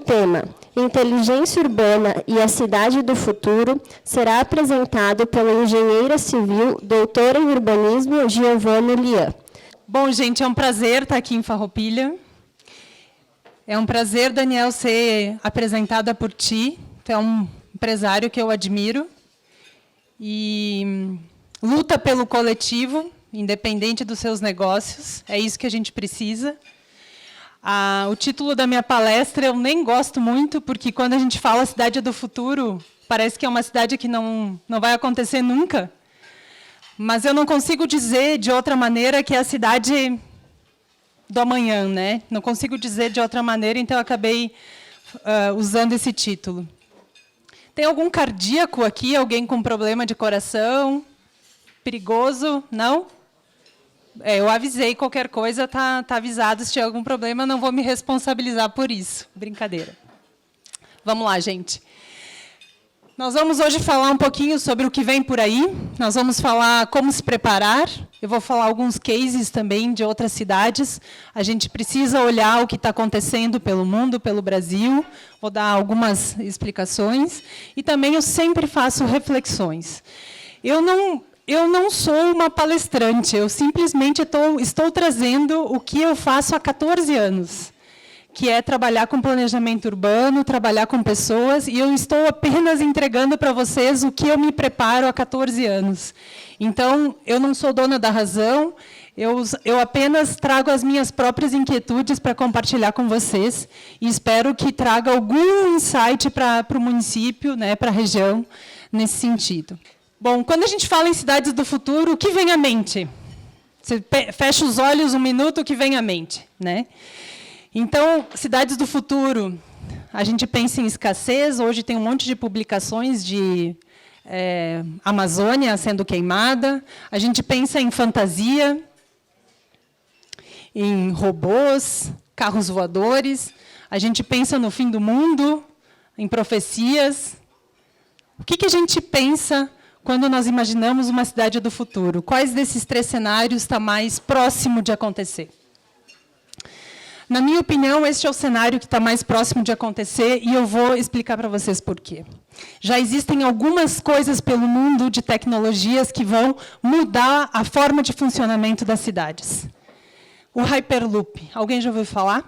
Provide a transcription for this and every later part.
tema Inteligência Urbana e a Cidade do Futuro será apresentado pela engenheira civil, doutora em urbanismo, Giovana Lian. Bom, gente, é um prazer estar aqui em Farroupilha. É um prazer, Daniel, ser apresentada por ti. Tu é um empresário que eu admiro e luta pelo coletivo, independente dos seus negócios. É isso que a gente precisa. O título da minha palestra eu nem gosto muito, porque quando a gente fala cidade do futuro, parece que é uma cidade que não vai acontecer nunca. Mas eu não consigo dizer de outra maneira que é a cidade do amanhã, né? Não consigo dizer de outra maneira, então eu acabei usando esse título. Tem algum cardíaco aqui? Alguém com problema de coração? Perigoso? Não? Eu avisei, qualquer coisa tá avisado. Se tiver algum problema, não vou me responsabilizar por isso. Brincadeira. Vamos lá, gente. Nós vamos hoje falar um pouquinho sobre o que vem por aí. Nós vamos falar como se preparar. Eu vou falar alguns cases também de outras cidades. A gente precisa olhar o que está acontecendo pelo mundo, pelo Brasil. Vou dar algumas explicações. E também eu sempre faço reflexões. Eu não sou uma palestrante, eu simplesmente estou trazendo o que eu faço há 14 anos, que é trabalhar com planejamento urbano, trabalhar com pessoas, e eu estou apenas entregando para vocês o que eu me preparo há 14 anos. Então, eu não sou dona da razão, eu apenas trago as minhas próprias inquietudes para compartilhar com vocês, e espero que traga algum insight para o município, né, para a região, nesse sentido. Bom, quando a gente fala em cidades do futuro, o que vem à mente? Você fecha os olhos um minuto, o que vem à mente, né? Então, cidades do futuro, a gente pensa em escassez. Hoje tem um monte de publicações de Amazônia sendo queimada. A gente pensa em fantasia, em robôs, carros voadores. A gente pensa no fim do mundo, em profecias. O que a gente pensa quando nós imaginamos uma cidade do futuro? Quais desses 3 cenários está mais próximo de acontecer? Na minha opinião, este é o cenário que está mais próximo de acontecer, e eu vou explicar para vocês por quê. Já existem algumas coisas pelo mundo de tecnologias que vão mudar a forma de funcionamento das cidades. O Hyperloop, alguém já ouviu falar?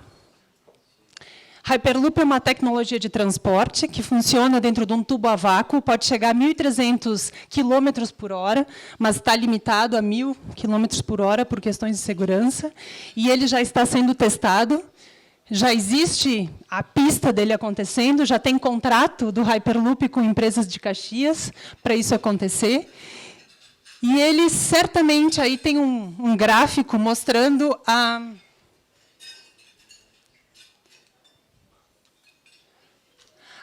Hyperloop é uma tecnologia de transporte que funciona dentro de um tubo a vácuo, pode chegar a 1.300 km por hora, mas está limitado a 1.000 km por hora por questões de segurança, e ele já está sendo testado. Já existe a pista dele acontecendo, já tem contrato do Hyperloop com empresas de Caxias para isso acontecer. E ele certamente, aí tem um gráfico mostrando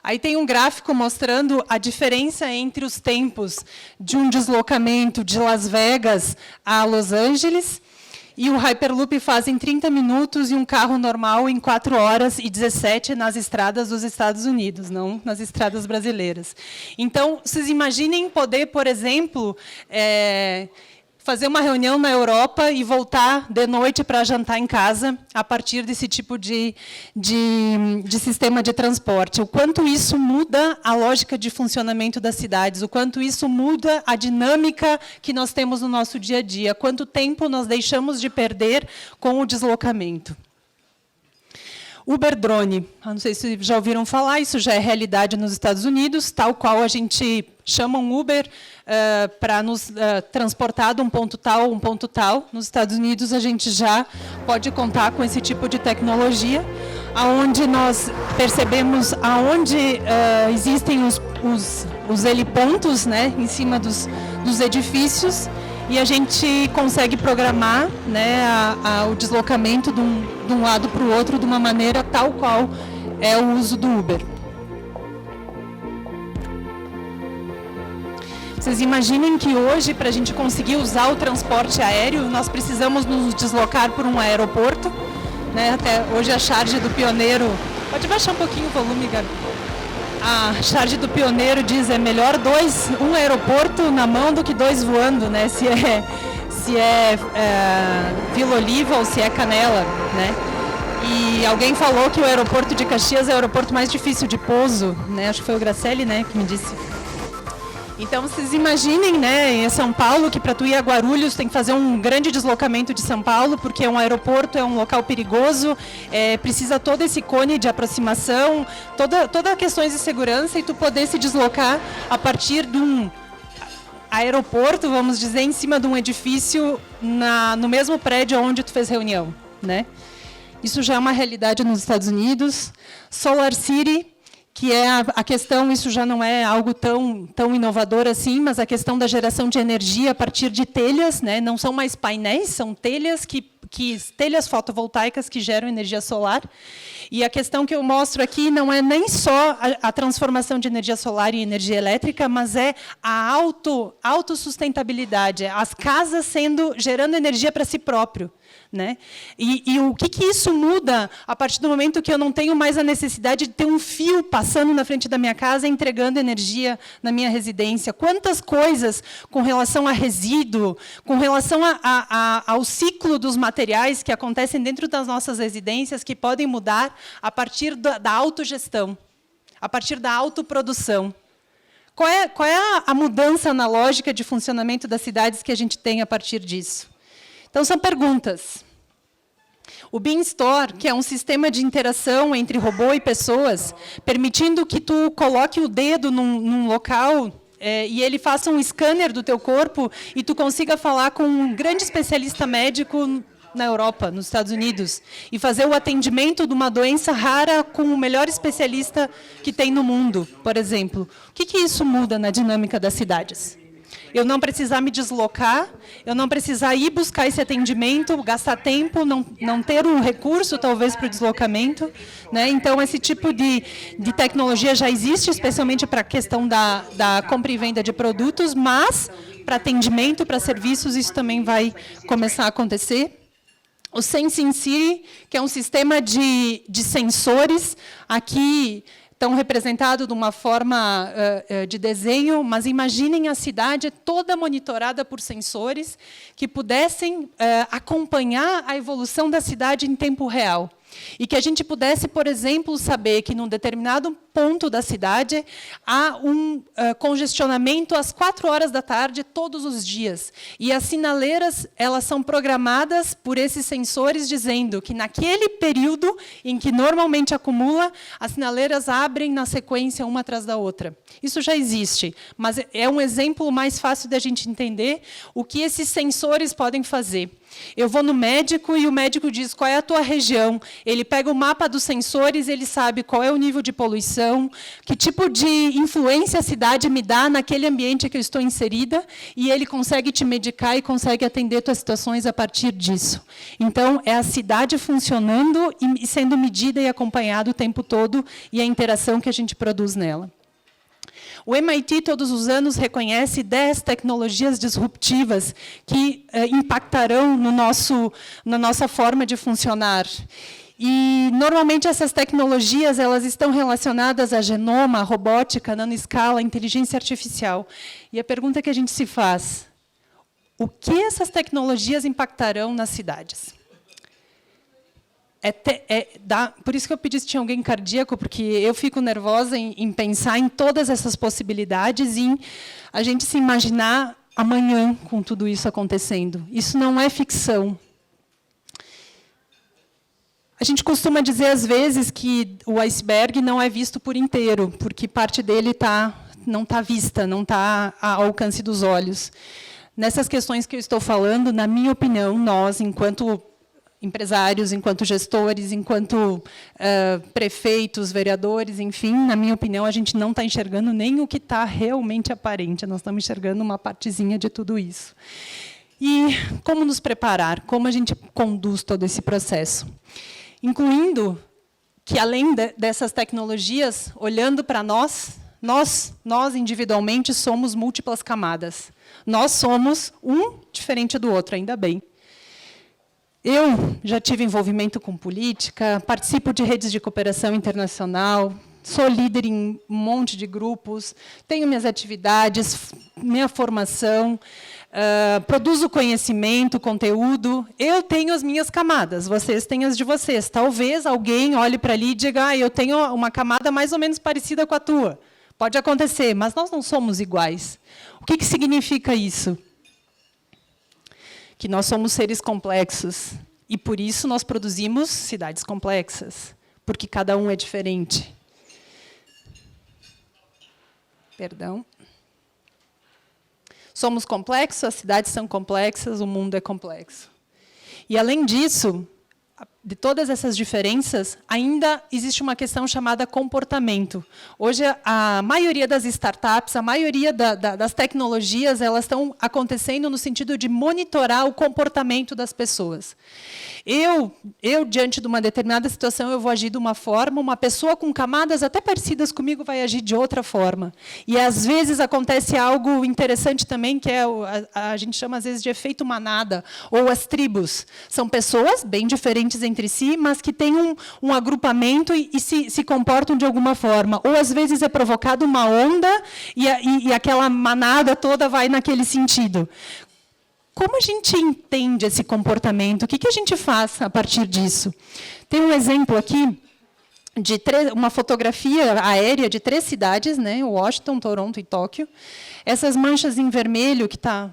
Aí tem um gráfico mostrando a diferença entre os tempos de um deslocamento de Las Vegas a Los Angeles, e o Hyperloop faz em 30 minutos e um carro normal em 4 horas e 17 nas estradas dos Estados Unidos, não nas estradas brasileiras. Então, vocês imaginem poder, por exemplo, fazer uma reunião na Europa e voltar de noite para jantar em casa a partir desse tipo de sistema de transporte. O quanto isso muda a lógica de funcionamento das cidades, o quanto isso muda a dinâmica que nós temos no nosso dia a dia, quanto tempo nós deixamos de perder com o deslocamento. Uber Drone, não sei se já ouviram falar, isso já é realidade nos Estados Unidos, tal qual a gente chama um Uber para nos transportar de um ponto tal a um ponto tal. Nos Estados Unidos, a gente já pode contar com esse tipo de tecnologia, onde nós percebemos aonde existem os helipontos, né, em cima dos edifícios, e a gente consegue programar, né, o deslocamento de um lado para o outro de uma maneira tal qual é o uso do Uber. Vocês imaginem que hoje, para a gente conseguir usar o transporte aéreo, nós precisamos nos deslocar por um aeroporto, né? Até hoje a charge do Pioneiro... Pode baixar um pouquinho o volume, Gabi. A charge do Pioneiro diz é melhor um aeroporto na mão do que 2 voando, né? Se é Vila Oliva ou se é Canela, né? E alguém falou que o aeroporto de Caxias é o aeroporto mais difícil de pouso, né? Acho que foi o Gracelli, né, que me disse. Então, vocês imaginem, né, em São Paulo, que para tu ir a Guarulhos tem que fazer um grande deslocamento de São Paulo, porque é um aeroporto, é um local perigoso, precisa todo esse cone de aproximação, toda questões de segurança, e tu poder se deslocar a partir de um aeroporto, vamos dizer, em cima de um edifício no mesmo prédio onde tu fez reunião, né? Isso já é uma realidade nos Estados Unidos. Solar City, que é a questão, isso já não é algo tão inovador assim, mas a questão da geração de energia a partir de telhas, né? Não são mais painéis, são telhas telhas fotovoltaicas que geram energia solar. E a questão que eu mostro aqui não é nem só a transformação de energia solar em energia elétrica, mas é a autossustentabilidade, as casas gerando energia para si próprio. Né? E o que isso muda a partir do momento que eu não tenho mais a necessidade de ter um fio passando na frente da minha casa entregando energia na minha residência? Quantas coisas com relação a resíduo, com relação ao ciclo dos materiais que acontecem dentro das nossas residências que podem mudar a partir da autogestão, a partir da autoprodução. Qual é a mudança na lógica de funcionamento das cidades que a gente tem a partir disso? Então, são perguntas. O BeamStore, que é um sistema de interação entre robô e pessoas, permitindo que tu coloque o dedo num local e ele faça um scanner do teu corpo e tu consiga falar com um grande especialista médico na Europa, nos Estados Unidos, e fazer o atendimento de uma doença rara com o melhor especialista que tem no mundo, por exemplo. O que isso muda na dinâmica das cidades? Eu não precisar me deslocar, eu não precisar ir buscar esse atendimento, gastar tempo, não ter um recurso, talvez, para o deslocamento. Né? Então, esse tipo de tecnologia já existe, especialmente para a questão da compra e venda de produtos, mas para atendimento, para serviços, isso também vai começar a acontecer. O Sensing City, que é um sistema de sensores, aqui estão representados de uma forma de desenho, mas imaginem a cidade toda monitorada por sensores que pudessem acompanhar a evolução da cidade em tempo real. E que a gente pudesse, por exemplo, saber que, num determinado ponto da cidade, há um congestionamento às 4 horas da tarde, todos os dias. E as sinaleiras, elas são programadas por esses sensores, dizendo que, naquele período em que normalmente acumula, as sinaleiras abrem na sequência, uma atrás da outra. Isso já existe, mas é um exemplo mais fácil da gente entender o que esses sensores podem fazer. Eu vou no médico e o médico diz qual é a tua região. Ele pega o mapa dos sensores, ele sabe qual é o nível de poluição, que tipo de influência a cidade me dá naquele ambiente que eu estou inserida, e ele consegue te medicar e consegue atender tuas situações a partir disso. Então, é a cidade funcionando e sendo medida e acompanhada o tempo todo, e a interação que a gente produz nela. O MIT, todos os anos, reconhece 10 tecnologias disruptivas que impactarão na nossa forma de funcionar. E, normalmente, essas tecnologias elas estão relacionadas a genoma, robótica, nanoescala, inteligência artificial. E a pergunta que a gente se faz, o que essas tecnologias impactarão nas cidades? Por isso que eu pedi se tinha alguém cardíaco, porque eu fico nervosa em pensar em todas essas possibilidades e em a gente se imaginar amanhã com tudo isso acontecendo. Isso não é ficção. A gente costuma dizer, às vezes, que o iceberg não é visto por inteiro, porque parte dele não está vista, não está ao alcance dos olhos. Nessas questões que eu estou falando, na minha opinião, nós, enquanto empresários, enquanto gestores, enquanto prefeitos, vereadores, enfim, na minha opinião, a gente não está enxergando nem o que está realmente aparente, nós estamos enxergando uma partezinha de tudo isso. E como nos preparar? Como a gente conduz todo esse processo? Incluindo que, além dessas tecnologias, olhando para nós individualmente somos múltiplas camadas. Nós somos um diferente do outro, ainda bem. Eu já tive envolvimento com política, participo de redes de cooperação internacional, sou líder em um monte de grupos, tenho minhas atividades, minha formação. produzo conhecimento, conteúdo. Eu tenho as minhas camadas, vocês têm as de vocês. Talvez alguém olhe para ali e diga, eu tenho uma camada mais ou menos parecida com a tua. Pode acontecer, mas nós não somos iguais. O que significa isso? Que nós somos seres complexos. E, por isso, nós produzimos cidades complexas. Porque cada um é diferente. Perdão. Somos complexos, as cidades são complexas, o mundo é complexo. E, além disso, de todas essas diferenças, ainda existe uma questão chamada comportamento. Hoje, a maioria das startups, a maioria das tecnologias, elas estão acontecendo no sentido de monitorar o comportamento das pessoas. Eu, diante de uma determinada situação, eu vou agir de uma forma, uma pessoa com camadas até parecidas comigo vai agir de outra forma. E, às vezes, acontece algo interessante também, que é a gente chama, às vezes, de efeito manada, ou as tribos. São pessoas bem diferentes entre si, mas que têm um agrupamento e se comportam de alguma forma. Ou, às vezes, é provocada uma onda e aquela manada toda vai naquele sentido. Como a gente entende esse comportamento? O que a gente faz a partir disso? Tem um exemplo aqui de uma fotografia aérea de 3 cidades, né? Washington, Toronto e Tóquio. Essas manchas em vermelho, que tá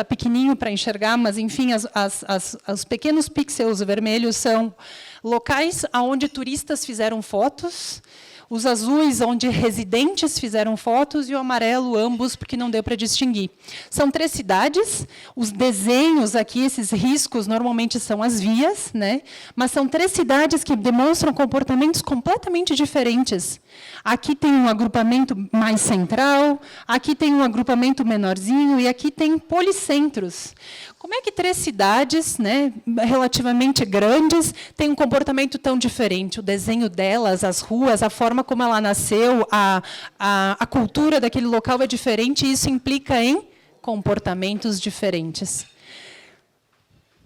pequenininho para enxergar, mas, enfim, os pequenos pixels vermelhos são locais onde turistas fizeram fotos, os azuis, onde residentes fizeram fotos, e o amarelo, ambos, porque não deu para distinguir. São 3 cidades, os desenhos aqui, esses riscos, normalmente são as vias, né? Mas são 3 cidades que demonstram comportamentos completamente diferentes. Aqui tem um agrupamento mais central, aqui tem um agrupamento menorzinho, e aqui tem policentros. Como é que 3 cidades, né, relativamente grandes, têm um comportamento tão diferente? O desenho delas, as ruas, a forma como ela nasceu, a cultura daquele local é diferente, e isso implica em comportamentos diferentes.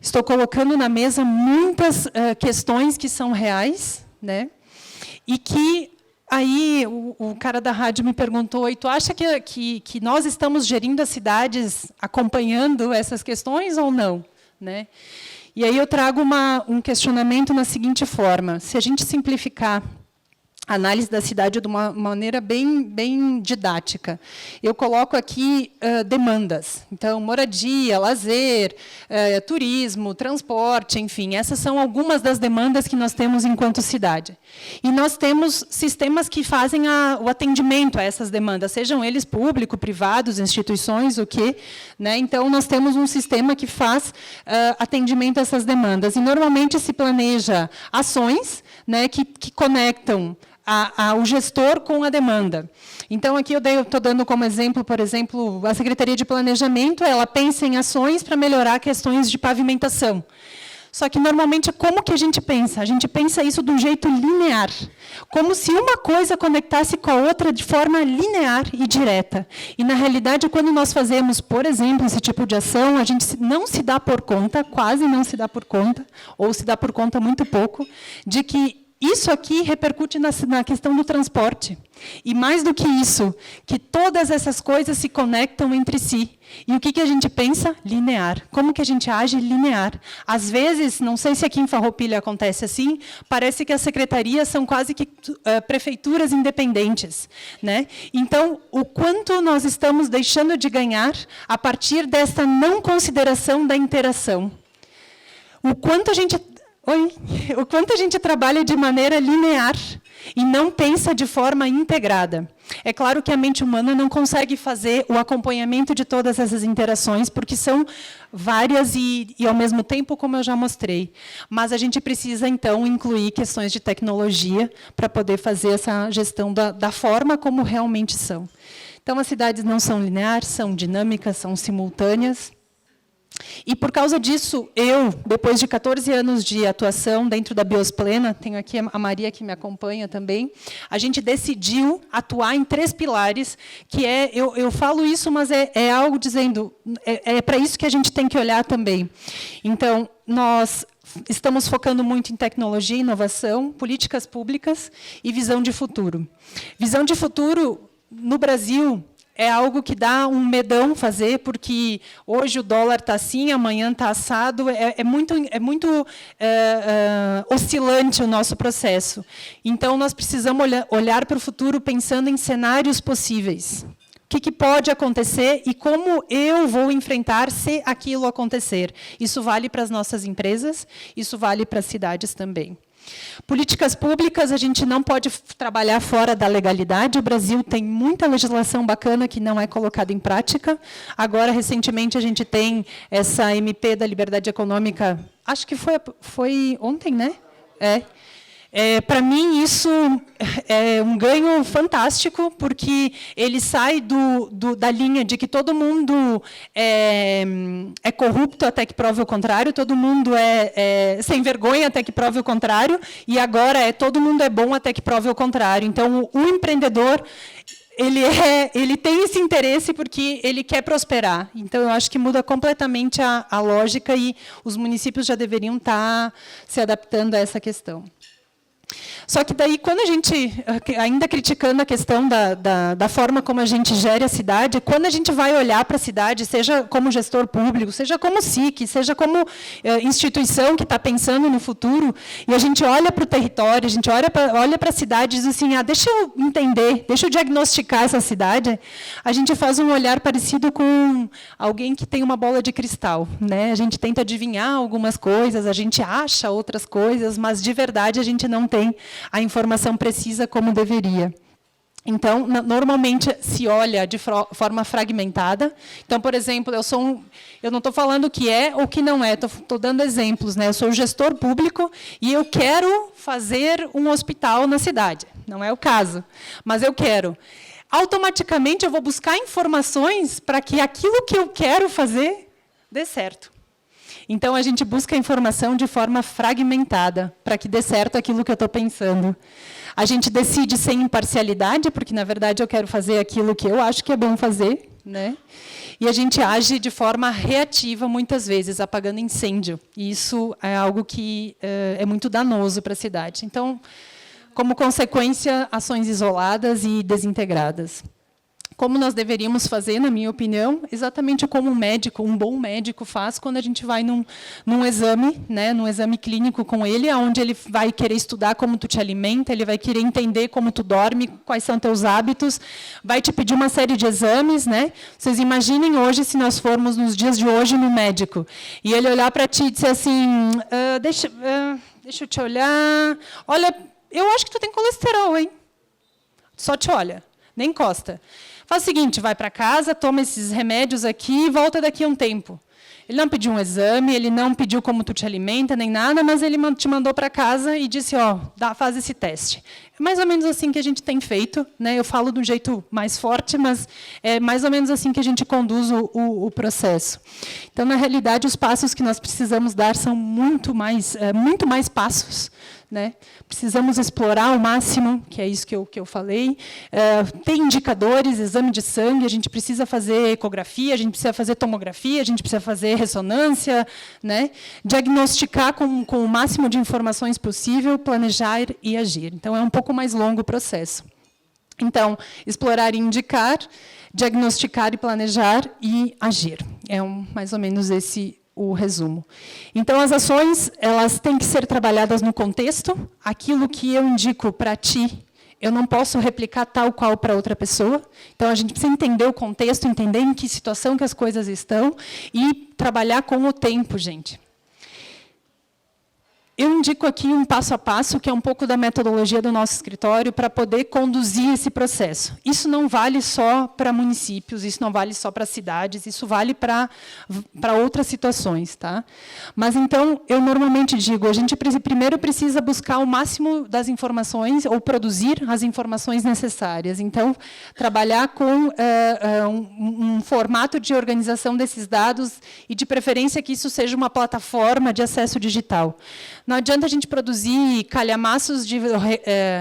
Estou colocando na mesa muitas questões que são reais, né, e que aí o cara da rádio me perguntou, e tu acha que nós estamos gerindo as cidades acompanhando essas questões ou não? Né? E aí eu trago um questionamento na seguinte forma: se a gente simplificar a análise da cidade de uma maneira bem didática, eu coloco aqui demandas. Então, moradia, lazer, turismo, transporte, enfim, essas são algumas das demandas que nós temos enquanto cidade. E nós temos sistemas que fazem o atendimento a essas demandas, sejam eles públicos, privados, instituições, o quê? Né? Então, nós temos um sistema que faz atendimento a essas demandas. E, normalmente, se planeja ações, né, que conectam o gestor com a demanda. Então, aqui eu estou dando como exemplo, por exemplo, a Secretaria de Planejamento, ela pensa em ações para melhorar questões de pavimentação. Só que, normalmente, como que a gente pensa? A gente pensa isso de um jeito linear, como se uma coisa conectasse com a outra de forma linear e direta. E, na realidade, quando nós fazemos, por exemplo, esse tipo de ação, a gente não se dá por conta, quase não se dá por conta, ou se dá por conta muito pouco, de que isso aqui repercute na questão do transporte. E, mais do que isso, que todas essas coisas se conectam entre si. E o que a gente pensa? Linear. Como que a gente age? Linear. Às vezes, não sei se aqui em Farroupilha acontece assim, parece que as secretarias são quase que prefeituras independentes. Né? Então, o quanto nós estamos deixando de ganhar a partir dessa não consideração da interação. O quanto a gente trabalha de maneira linear e não pensa de forma integrada. É claro que a mente humana não consegue fazer o acompanhamento de todas essas interações, porque são várias e ao mesmo tempo, como eu já mostrei. Mas a gente precisa, então, incluir questões de tecnologia para poder fazer essa gestão da forma como realmente são. Então, as cidades não são lineares, são dinâmicas, são simultâneas. E, por causa disso, depois de 14 anos de atuação dentro da Biosplena, tenho aqui a Maria que me acompanha também, a gente decidiu atuar em 3 pilares, que eu falo isso, mas é algo dizendo, é para isso que a gente tem que olhar também. Então, nós estamos focando muito em tecnologia, inovação, políticas públicas e visão de futuro. Visão de futuro, no Brasil, é algo que dá um medão fazer, porque hoje o dólar está assim, amanhã está assado, é muito oscilante o nosso processo. Então, nós precisamos olhar para o futuro pensando em cenários possíveis. O que pode acontecer e como eu vou enfrentar se aquilo acontecer. Isso vale para as nossas empresas, isso vale para as cidades também. Políticas públicas, a gente não pode trabalhar fora da legalidade. O Brasil tem muita legislação bacana que não é colocada em prática. Agora, recentemente, a gente tem essa MP da Liberdade Econômica, acho que foi ontem, né? Para mim, isso é um ganho fantástico, porque ele sai da linha de que todo mundo é corrupto até que prove o contrário, todo mundo é sem vergonha até que prove o contrário, e agora todo mundo é bom até que prove o contrário. Então, o empreendedor, ele tem esse interesse porque ele quer prosperar. Então, eu acho que muda completamente a lógica e os municípios já deveriam estar se adaptando a essa questão. Só que daí, quando a gente, ainda criticando a questão da forma como a gente gere a cidade, quando a gente vai olhar para a cidade, seja como gestor público, seja como SIC, seja como instituição que está pensando no futuro, e a gente olha para o território, a gente olha para a cidade e diz assim, deixa eu entender, deixa eu diagnosticar essa cidade, a gente faz um olhar parecido com alguém que tem uma bola de cristal, né? A gente tenta adivinhar algumas coisas, a gente acha outras coisas, mas, de verdade, a gente não tem a informação precisa como deveria. Então, normalmente, se olha de forma fragmentada. Então, por exemplo, eu não estou falando o que é ou o que não é, estou dando exemplos, né? Eu sou gestor público e eu quero fazer um hospital na cidade. Não é o caso, mas eu quero. Automaticamente, eu vou buscar informações para que aquilo que eu quero fazer dê certo. Então, a gente busca a informação de forma fragmentada, para que dê certo aquilo que eu estou pensando. A gente decide sem imparcialidade, porque, na verdade, eu quero fazer aquilo que eu acho que é bom fazer, né? E a gente age de forma reativa, muitas vezes, apagando incêndio. E isso é algo que é muito danoso para a cidade. Então, como consequência, ações isoladas e desintegradas. Como nós deveríamos fazer, na minha opinião, exatamente como um bom médico faz quando a gente vai num exame, né, num exame clínico com ele, onde ele vai querer estudar como tu te alimenta, ele vai querer entender como tu dorme, quais são teus hábitos, vai te pedir uma série de exames, né? Vocês imaginem hoje, se nós formos nos dias de hoje no médico, e ele olhar para ti e dizer assim, deixa eu te olhar, olha, eu acho que tu tem colesterol, hein? Só te olha, nem encosta. Faz o seguinte, vai para casa, toma esses remédios aqui e volta daqui a um tempo. Ele não pediu um exame, ele não pediu como tu te alimenta, nem nada, mas ele te mandou para casa e disse, faz esse teste. É mais ou menos assim que a gente tem feito, né? Eu falo de um jeito mais forte, mas é mais ou menos assim que a gente conduz o processo. Então, na realidade, os passos que nós precisamos dar são muito mais passos, né? Precisamos explorar ao máximo, que é isso que eu falei. Tem indicadores, exame de sangue, a gente precisa fazer ecografia, a gente precisa fazer tomografia, a gente precisa fazer ressonância, né? Diagnosticar com o máximo de informações possível, planejar e agir. Então, é um pouco mais longo o processo. Então, explorar e indicar, diagnosticar e planejar e agir. É mais ou menos esse o resumo. Então, as ações, elas têm que ser trabalhadas no contexto. Aquilo que eu indico para ti, eu não posso replicar tal qual para outra pessoa. Então, a gente precisa entender o contexto, entender em que situação que as coisas estão e trabalhar com o tempo, gente. Eu indico aqui um passo a passo, que é um pouco da metodologia do nosso escritório, para poder conduzir esse processo. Isso não vale só para municípios, isso não vale só para cidades, isso vale para outras situações. Tá? Mas, então, eu normalmente digo, a gente primeiro precisa buscar o máximo das informações, ou produzir as informações necessárias. Então, trabalhar com um formato de organização desses dados, e, de preferência, que isso seja uma plataforma de acesso digital. Não adianta a gente produzir calhamaços de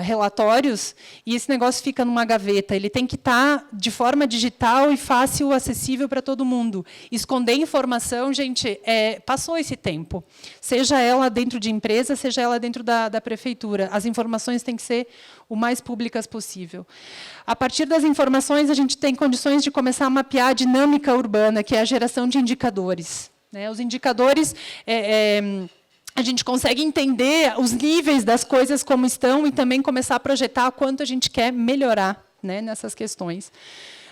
relatórios e esse negócio fica numa gaveta. Ele tem que estar de forma digital e fácil, acessível para todo mundo. Esconder informação, gente, passou esse tempo. Seja ela dentro de empresa, seja ela dentro da prefeitura. As informações têm que ser o mais públicas possível. A partir das informações, a gente tem condições de começar a mapear a dinâmica urbana, que é a geração de indicadores. Os indicadores, a gente consegue entender os níveis das coisas como estão e também começar a projetar quanto a gente quer melhorar, nessas questões.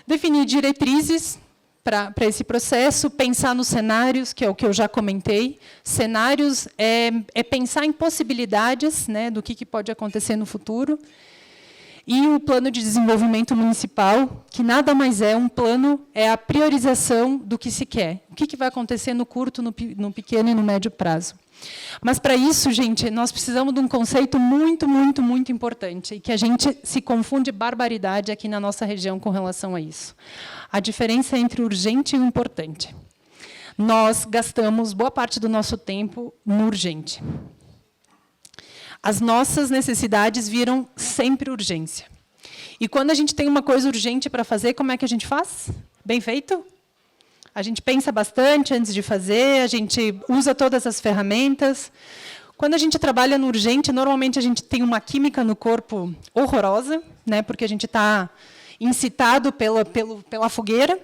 Definir diretrizes para esse processo, pensar nos cenários, que é o que eu já comentei. Cenários é pensar em possibilidades, do que pode acontecer no futuro. E o plano de desenvolvimento municipal, que nada mais é um plano, é a priorização do que se quer. O que vai acontecer no curto, no pequeno e no médio prazo. Mas, para isso, gente, nós precisamos de um conceito muito, muito, muito importante, e que a gente se confunde barbaridade aqui na nossa região com relação a isso. A diferença entre urgente e importante. Nós gastamos boa parte do nosso tempo no urgente. As nossas necessidades viram sempre urgência. E quando a gente tem uma coisa urgente para fazer, como é que a gente faz? Bem feito? A gente pensa bastante antes de fazer, a gente usa todas as ferramentas. Quando a gente trabalha no urgente, normalmente a gente tem uma química no corpo horrorosa, porque a gente está incitado pela fogueira.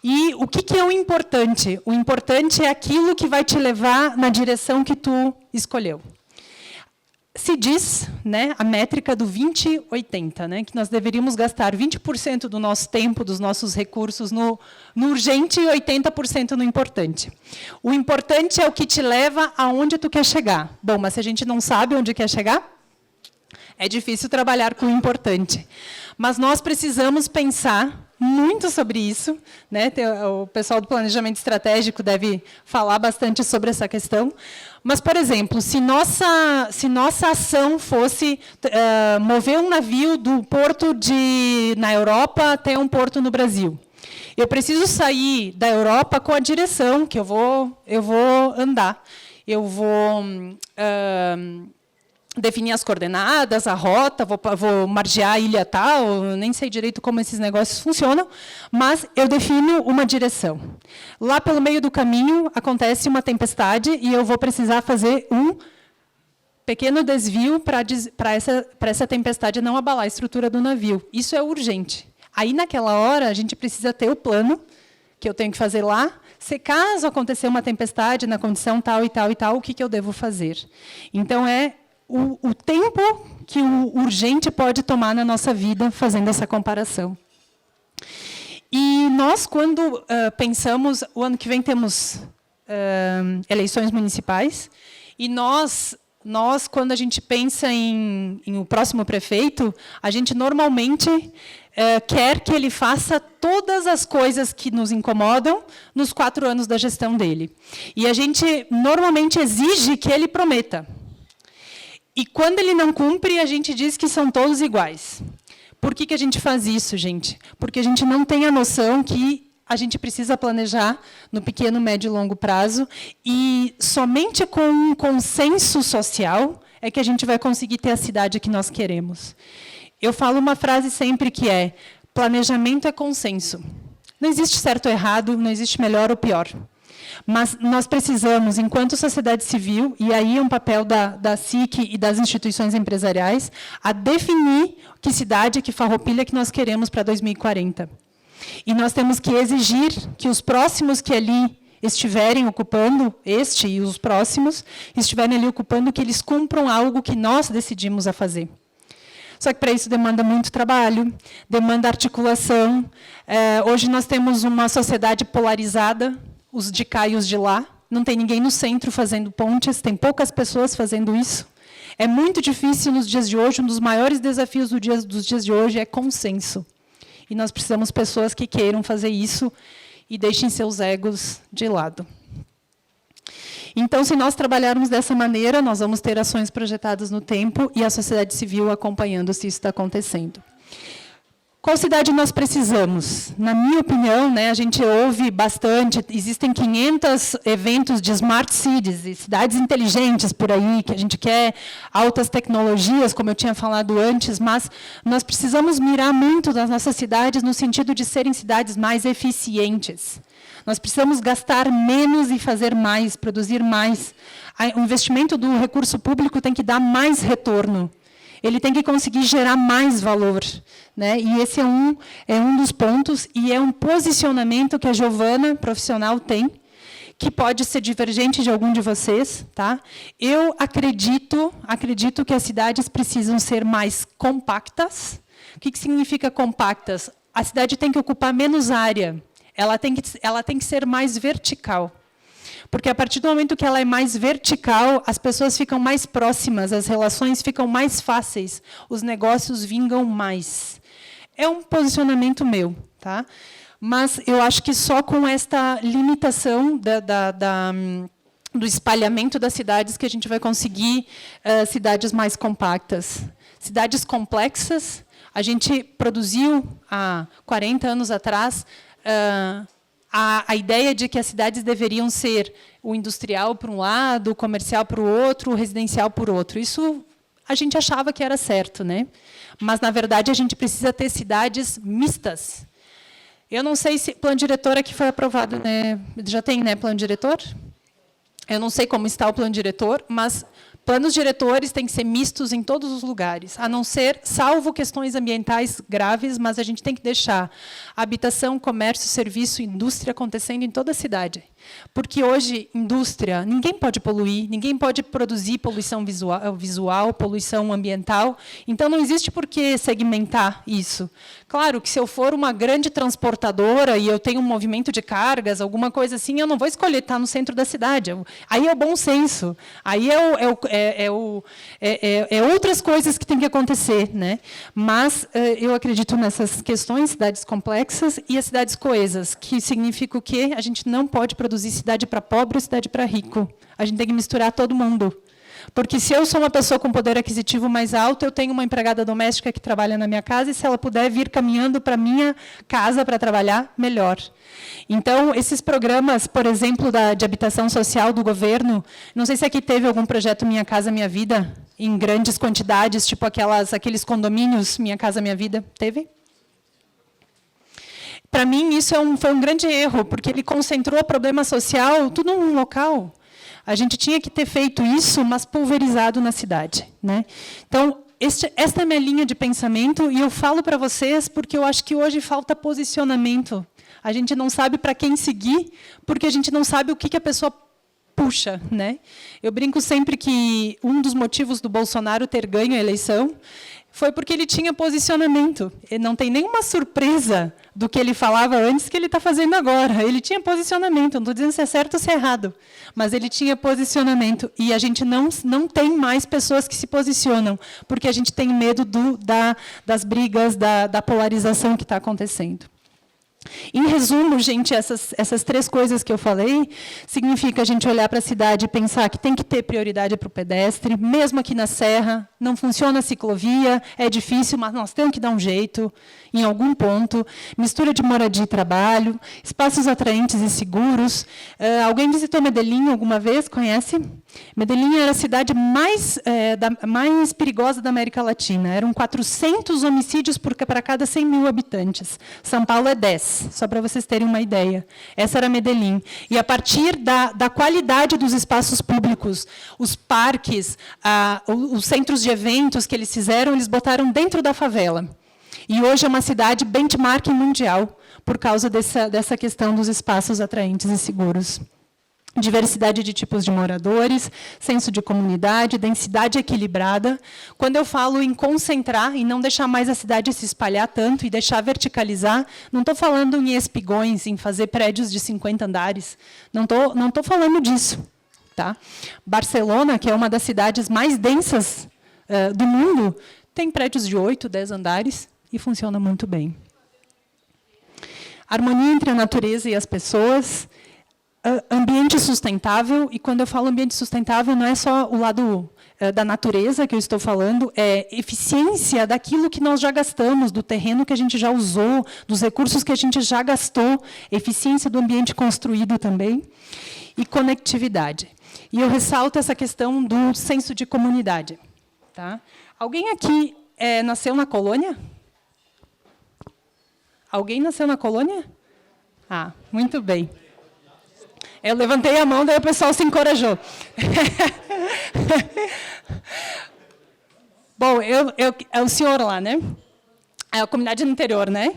E o que é o importante? O importante é aquilo que vai te levar na direção que tu escolheu. Se diz, a métrica do 20-80, que nós deveríamos gastar 20% do nosso tempo, dos nossos recursos no urgente e 80% no importante. O importante é o que te leva aonde tu quer chegar. Bom, mas se a gente não sabe onde quer chegar, é difícil trabalhar com o importante. Mas nós precisamos pensar muito sobre isso, O pessoal do planejamento estratégico deve falar bastante sobre essa questão. Mas, por exemplo, se nossa ação fosse mover um navio do porto na Europa até um porto no Brasil, eu preciso sair da Europa com a direção que eu vou andar. Eu vou definir as coordenadas, a rota, vou margear a ilha tal, nem sei direito como esses negócios funcionam, mas eu defino uma direção. Lá pelo meio do caminho acontece uma tempestade e eu vou precisar fazer um pequeno desvio para essa tempestade não abalar a estrutura do navio. Isso é urgente. Aí, naquela hora, a gente precisa ter o plano que eu tenho que fazer lá. Se caso acontecer uma tempestade na condição tal e tal e tal, o que eu devo fazer? Então, o tempo que o urgente pode tomar na nossa vida fazendo essa comparação. E nós, quando pensamos, o ano que vem temos eleições municipais, e nós, quando a gente pensa em o próximo prefeito, a gente normalmente quer que ele faça todas as coisas que nos incomodam nos 4 anos da gestão dele. E a gente normalmente exige que ele prometa. E quando ele não cumpre, a gente diz que são todos iguais. Por que a gente faz isso, gente? Porque a gente não tem a noção que a gente precisa planejar no pequeno, médio e longo prazo, e somente com um consenso social é que a gente vai conseguir ter a cidade que nós queremos. Eu falo uma frase sempre que é: planejamento é consenso. Não existe certo ou errado, não existe melhor ou pior. Mas nós precisamos, enquanto sociedade civil, e aí é um papel da SIC e das instituições empresariais, a definir que cidade, que farroupilha que nós queremos para 2040. E nós temos que exigir que os próximos que ali estiverem ocupando, este e os próximos, estiverem ali ocupando, que eles cumpram algo que nós decidimos a fazer. Só que, para isso, demanda muito trabalho, demanda articulação. Hoje nós temos uma sociedade polarizada, os de cá e os de lá. Não tem ninguém no centro fazendo pontes, tem poucas pessoas fazendo isso. É muito difícil nos dias de hoje, um dos maiores desafios dos dias de hoje é consenso. E nós precisamos de pessoas que queiram fazer isso e deixem seus egos de lado. Então, se nós trabalharmos dessa maneira, nós vamos ter ações projetadas no tempo e a sociedade civil acompanhando se isso está acontecendo. Qual cidade nós precisamos? Na minha opinião, né, a gente ouve bastante, existem 500 eventos de smart cities, e cidades inteligentes por aí, que a gente quer altas tecnologias, como eu tinha falado antes, mas nós precisamos mirar muito das nossas cidades no sentido de serem cidades mais eficientes. Nós precisamos gastar menos e fazer mais, produzir mais. O investimento do recurso público tem que dar mais retorno. Ele tem que conseguir gerar mais valor, né? E esse é um dos pontos, e é um posicionamento que a Giovana, profissional, tem, que pode ser divergente de algum de vocês. Tá? Eu acredito que as cidades precisam ser mais compactas. O que significa compactas? A cidade tem que ocupar menos área. Ela tem que ser mais vertical. Porque, a partir do momento que ela é mais vertical, as pessoas ficam mais próximas, as relações ficam mais fáceis, os negócios vingam mais. É um posicionamento meu. Tá? Mas eu acho que só com esta limitação do espalhamento das cidades que a gente vai conseguir cidades mais compactas. Cidades complexas, a gente produziu, há 40 anos atrás, a ideia de que as cidades deveriam ser o industrial por um lado, o comercial por outro, o residencial por outro. Isso a gente achava que era certo, né? Mas, na verdade, a gente precisa ter cidades mistas. Eu não sei se plano diretor aqui foi aprovado, né? Já tem, né, plano diretor? Eu não sei como está o plano diretor, mas planos diretores têm que ser mistos em todos os lugares, a não ser, salvo questões ambientais graves, mas a gente tem que deixar habitação, comércio, serviço, indústria acontecendo em toda a cidade. Porque hoje, indústria, ninguém pode poluir, ninguém pode produzir poluição visual, poluição ambiental, então não existe por que segmentar isso. Claro que se eu for uma grande transportadora e eu tenho um movimento de cargas, alguma coisa assim, eu não vou escolher estar no centro da cidade. Aí é o bom senso, aí é outras coisas que têm que acontecer, né? Mas eu acredito nessas questões, cidades complexas e as cidades coesas, que significa o quê? A gente não pode produzir cidade para pobre ou cidade para rico. A gente tem que misturar todo mundo. Porque se eu sou uma pessoa com poder aquisitivo mais alto, eu tenho uma empregada doméstica que trabalha na minha casa, e se ela puder vir caminhando para a minha casa para trabalhar, melhor. Então, esses programas, por exemplo, de habitação social do governo, não sei se aqui teve algum projeto Minha Casa Minha Vida, em grandes quantidades, tipo aqueles condomínios Minha Casa Minha Vida. Teve? Para mim, isso foi um grande erro, porque ele concentrou o problema social tudo num local. A gente tinha que ter feito isso, mas pulverizado na cidade, né? Então, esta é a minha linha de pensamento, e eu falo para vocês porque eu acho que hoje falta posicionamento. A gente não sabe para quem seguir, porque a gente não sabe o que a pessoa puxa, né? Eu brinco sempre que um dos motivos do Bolsonaro ter ganho a eleição foi porque ele tinha posicionamento. Ele não tem nenhuma surpresa do que ele falava antes que ele está fazendo agora. Ele tinha posicionamento, não estou dizendo se é certo ou se é errado, mas ele tinha posicionamento. E a gente não tem mais pessoas que se posicionam, porque a gente tem medo das brigas, da polarização que está acontecendo. Em resumo, gente, essas três coisas que eu falei, significa a gente olhar para a cidade e pensar que tem que ter prioridade para o pedestre, mesmo aqui na Serra, não funciona a ciclovia, é difícil, mas nós temos que dar um jeito, em algum ponto, mistura de moradia e trabalho, espaços atraentes e seguros. Alguém visitou Medellín alguma vez? Conhece? Medellín era a cidade mais perigosa da América Latina. Eram 400 homicídios para cada 100 mil habitantes. São Paulo é 10, só para vocês terem uma ideia. Essa era Medellín. E, a partir da qualidade dos espaços públicos, os parques, os centros de eventos que eles fizeram, eles botaram dentro da favela. E hoje é uma cidade benchmark mundial, por causa dessa questão dos espaços atraentes e seguros. Diversidade de tipos de moradores, senso de comunidade, densidade equilibrada. Quando eu falo em concentrar e não deixar mais a cidade se espalhar tanto e deixar verticalizar, não estou falando em espigões, em fazer prédios de 50 andares. Não estou falando disso. Tá? Barcelona, que é uma das cidades mais densas do mundo, tem prédios de 8, 10 andares e funciona muito bem. Harmonia entre a natureza e as pessoas. ambiente sustentável, e quando eu falo ambiente sustentável, não é só o lado da natureza que eu estou falando, é eficiência daquilo que nós já gastamos, do terreno que a gente já usou, dos recursos que a gente já gastou, eficiência do ambiente construído também, e conectividade. E eu ressalto essa questão do senso de comunidade. Tá? Alguém aqui nasceu na colônia? Alguém nasceu na colônia? Ah, muito bem. Eu levantei a mão, daí o pessoal se encorajou. Bom, é o senhor lá, né? É a comunidade do interior, né?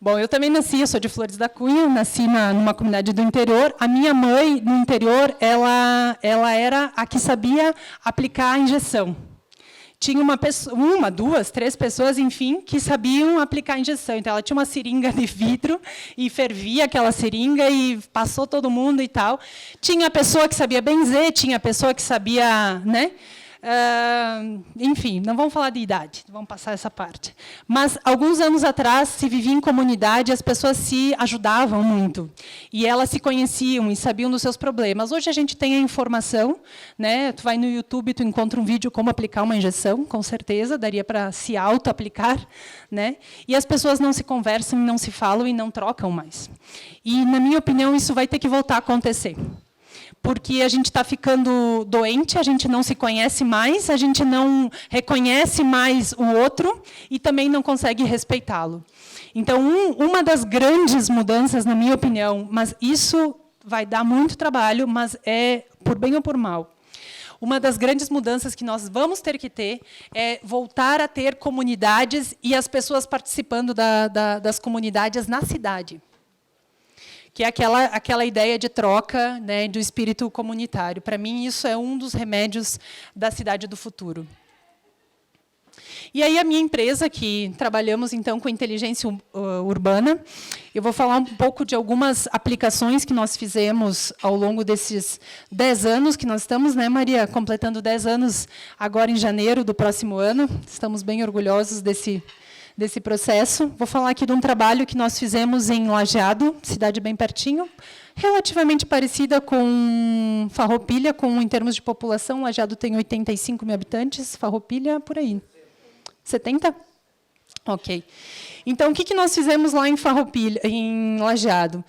Bom, eu também nasci, eu sou de Flores da Cunha, nasci numa comunidade do interior. A minha mãe, no interior, ela era a que sabia aplicar a injeção. Tinha uma, duas, três pessoas, enfim, que sabiam aplicar a injeção. Então, ela tinha uma seringa de vidro e fervia aquela seringa e passou todo mundo e tal. Tinha a pessoa que sabia benzer, tinha a pessoa que sabia, né? Enfim, não vamos falar de idade, vamos passar essa parte. Mas, alguns anos atrás, se vivia em comunidade, as pessoas se ajudavam muito. E elas se conheciam e sabiam dos seus problemas. Hoje a gente tem a informação, né? Tu vai no YouTube, tu encontra um vídeo como aplicar uma injeção, com certeza, daria para se auto-aplicar, né? E as pessoas não se conversam, não se falam e não trocam mais. E, na minha opinião, isso vai ter que voltar a acontecer. Porque a gente está ficando doente, a gente não se conhece mais, a gente não reconhece mais o outro e também não consegue respeitá-lo. Então, uma das grandes mudanças, na minha opinião, mas isso vai dar muito trabalho, mas é por bem ou por mal. Uma das grandes mudanças que nós vamos ter que ter é voltar a ter comunidades e as pessoas participando das comunidades na cidade. Que é aquela ideia de troca, né, do espírito comunitário. Para mim, isso é um dos remédios da cidade do futuro. E aí, a minha empresa, que trabalhamos, então, com inteligência urbana, eu vou falar um pouco de algumas aplicações que nós fizemos ao longo desses 10 anos que nós estamos, né, Maria, completando 10 anos agora em janeiro do próximo ano. Estamos bem orgulhosos desse processo. Vou falar aqui de um trabalho que nós fizemos em Lajeado, cidade bem pertinho, relativamente parecida com Farroupilha, em termos de população. Lajeado tem 85 mil habitantes, Farroupilha, por aí. 70? Ok. Então, o que nós fizemos lá em Farroupilha, em Lajeado?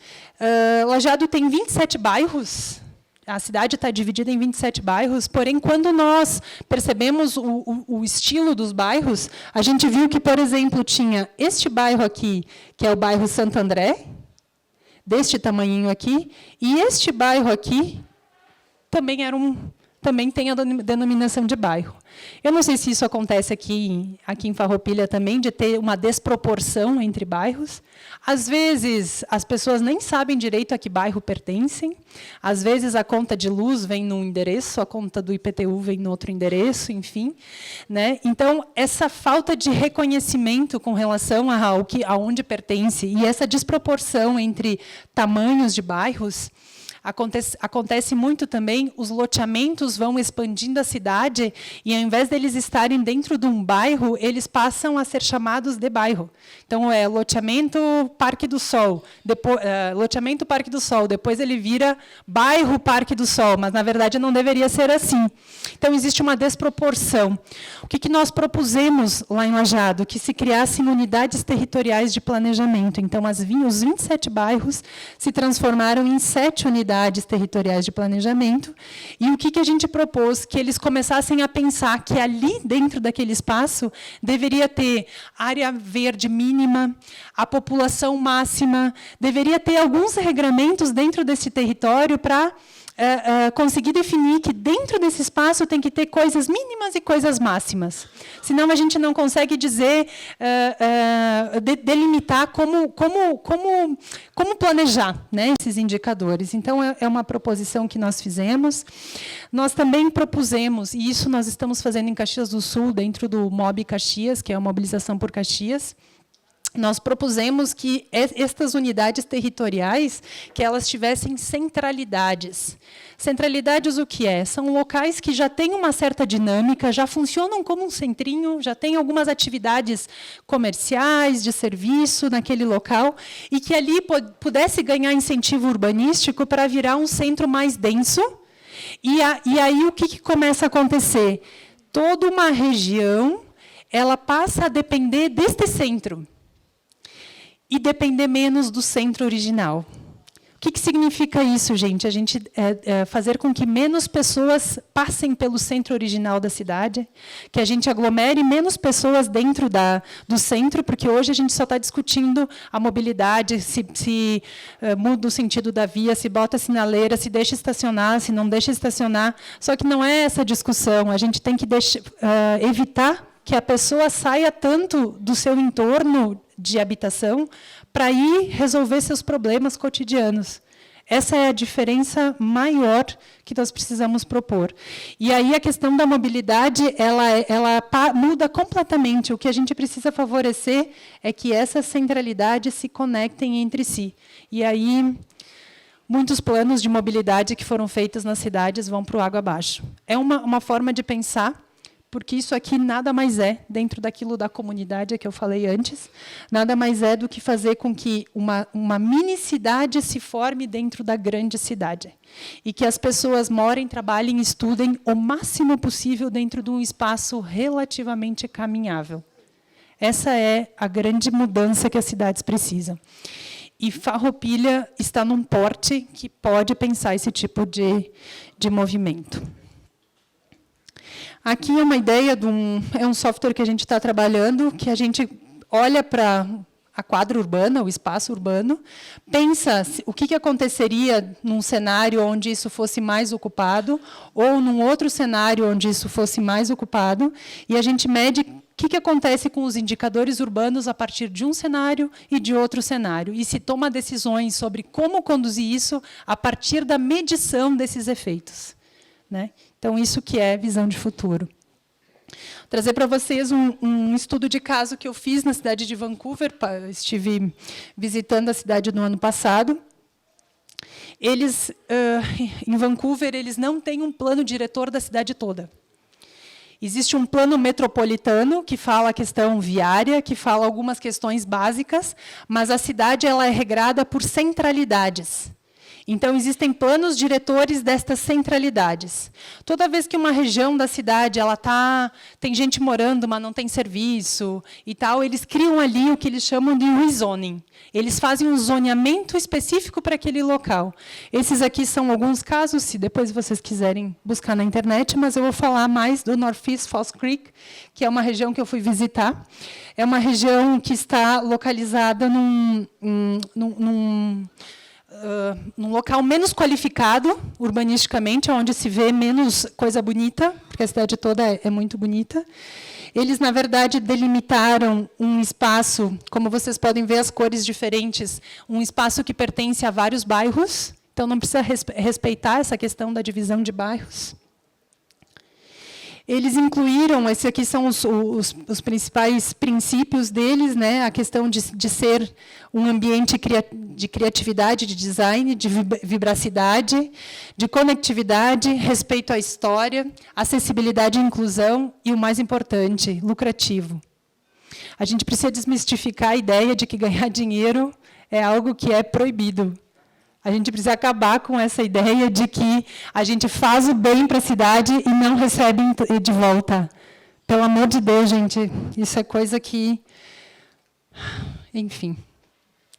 Lajeado tem 27 bairros. A cidade está dividida em 27 bairros, porém, quando nós percebemos o estilo dos bairros, a gente viu que, por exemplo, tinha este bairro aqui, que é o bairro Santo André, deste tamanhinho aqui, e este bairro aqui também tem a denominação de bairro. Eu não sei se isso acontece aqui em Farroupilha também, de ter uma desproporção entre bairros. Às vezes, as pessoas nem sabem direito a que bairro pertencem. Às vezes, a conta de luz vem num endereço, a conta do IPTU vem no outro endereço, enfim. Né? Então, essa falta de reconhecimento com relação aonde pertence e essa desproporção entre tamanhos de bairros, acontece muito também, os loteamentos vão expandindo a cidade e, ao invés deles estarem dentro de um bairro, eles passam a ser chamados de bairro. Então, é loteamento Parque do Sol, loteamento Parque do Sol, depois ele vira bairro Parque do Sol, mas, na verdade, não deveria ser assim. Então, existe uma desproporção. O que nós propusemos lá em Lajeado? Que se criassem unidades territoriais de planejamento. Então, os 27 bairros se transformaram em 7 unidades territoriais de planejamento. E o que a gente propôs? Que eles começassem a pensar que ali, dentro daquele espaço, deveria ter área verde mínima, a população máxima, deveria ter alguns regramentos dentro desse território para conseguir definir que dentro desse espaço tem que ter coisas mínimas e coisas máximas. Senão a gente não consegue dizer, delimitar como planejar, né, esses indicadores. Então, é uma proposição que nós fizemos. Nós também propusemos, e isso nós estamos fazendo em Caxias do Sul, dentro do MOB Caxias, que é a Mobilização por Caxias, nós propusemos que estas unidades territoriais, que elas tivessem centralidades. Centralidades o que é? São locais que já têm uma certa dinâmica, já funcionam como um centrinho, já têm algumas atividades comerciais, de serviço naquele local, e que ali pudesse ganhar incentivo urbanístico para virar um centro mais denso. E aí o que começa a acontecer? Toda uma região ela passa a depender deste centro e depender menos do centro original. O que significa isso, gente? A gente fazer com que menos pessoas passem pelo centro original da cidade, que a gente aglomere menos pessoas dentro do centro, porque hoje a gente só está discutindo a mobilidade, se muda o sentido da via, se bota sinaleira, se deixa estacionar, se não deixa estacionar. Só que não é essa a discussão. A gente tem que evitar que a pessoa saia tanto do seu entorno de habitação para ir resolver seus problemas cotidianos. Essa é a diferença maior que nós precisamos propor. E aí a questão da mobilidade, ela muda completamente. O que a gente precisa favorecer é que essas centralidades se conectem entre si. E aí muitos planos de mobilidade que foram feitos nas cidades vão para o água abaixo. É uma forma de pensar, porque isso aqui nada mais é, dentro daquilo da comunidade que eu falei antes, nada mais é do que fazer com que uma mini cidade se forme dentro da grande cidade. E que as pessoas morem, trabalhem, estudem o máximo possível dentro de um espaço relativamente caminhável. Essa é a grande mudança que as cidades precisam. E Farroupilha está num porte que pode pensar esse tipo de movimento. Aqui é uma ideia é um software que a gente está trabalhando, que a gente olha para a quadra urbana, o espaço urbano, pensa o que aconteceria num cenário onde isso fosse mais ocupado, ou num outro cenário onde isso fosse mais ocupado, e a gente mede o que acontece com os indicadores urbanos a partir de um cenário e de outro cenário, e se toma decisões sobre como conduzir isso a partir da medição desses efeitos, né? Então, isso que é visão de futuro. Vou trazer para vocês um estudo de caso que eu fiz na cidade de Vancouver. Estive visitando a cidade no ano passado. Em Vancouver, eles não têm um plano diretor da cidade toda. Existe um plano metropolitano, que fala a questão viária, que fala algumas questões básicas, mas a cidade ela é regrada por centralidades. Então, existem planos diretores destas centralidades. Toda vez que uma região da cidade tem gente morando, mas não tem serviço, e tal, eles criam ali o que eles chamam de rezoning. Eles fazem um zoneamento específico para aquele local. Esses aqui são alguns casos, se depois vocês quiserem buscar na internet, mas eu vou falar mais do Northeast Falls Creek, que é uma região que eu fui visitar. É uma região que está localizada num local menos qualificado urbanisticamente, onde se vê menos coisa bonita, porque a cidade toda é muito bonita. Eles, na verdade, delimitaram um espaço, como vocês podem ver as cores diferentes, um espaço que pertence a vários bairros, então não precisa respeitar essa questão da divisão de bairros. Eles incluíram, esses aqui são os principais princípios deles, né? A questão de ser um ambiente de criatividade, de design, de vibracidade, de conectividade, respeito à história, acessibilidade e inclusão, e o mais importante, lucrativo. A gente precisa desmistificar a ideia de que ganhar dinheiro é algo que é proibido. A gente precisa acabar com essa ideia de que a gente faz o bem para a cidade e não recebe de volta. Pelo amor de Deus, gente, isso é coisa que... Enfim.